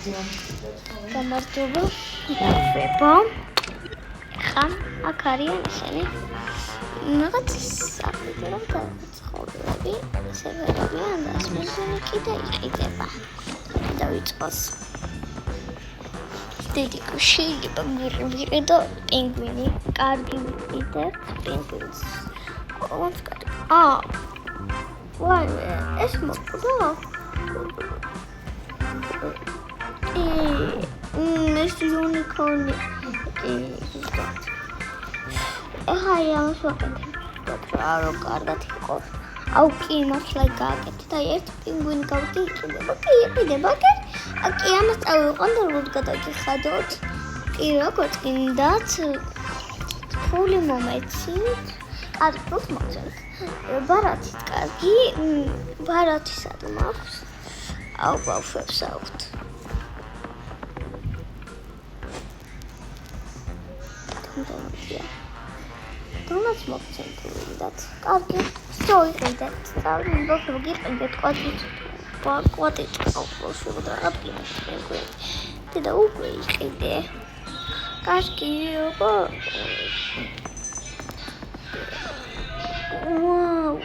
გამარჯობა. ვება. ხა აქ არიან ისინი. რაღაც საფრთხე რომ ცხოვრები, სევერებიან და სპეციალური კიდე იყიდება. დავიწყოს. დედიკო შეიძლება მივიღო პინგვინი, კარგი ვიყიდებ პინგვინს. ვაი, ეს მოკლო. ეს unicorn. აი ამას ვაკეთებ. რო კარგად იყოს. აუ კი მართლა გააკეთე და ერთ პინგვინი გავდი იყიდება. კი იყიდება კი. კი ამას წავიყვან და როგორ გადაგიხადოთ. კი როგორც გინდათ ფული მომეცით. კარგად მოგცემთ. ბარათით კარგი. ბარათისად მაქვს. აუ ბავშვებს აქვთ. თუნდაც მოგცემთ ვიდათ. კარგი. всё იყიდეთ. წავიდეთ ბავშვები გიყიდეთ ყვატით. ყვატით ბავშვები და აპკინეთ პინგვინი. და უკვე იყიდე. კარგი იყო. ვაუ.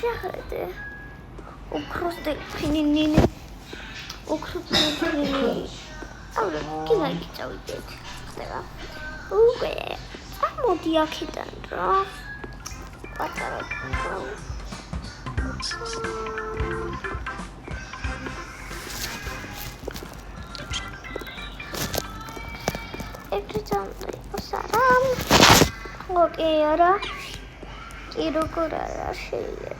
შეხედე. ოქროს დელფინი. ოქროს დელფინი. აუ კიდე წავიდეთ. ხდება. უკვე მოდი აქედან რა. პატარა. სარამ. ოკეი არა. კი როგორ არა შეიძლება.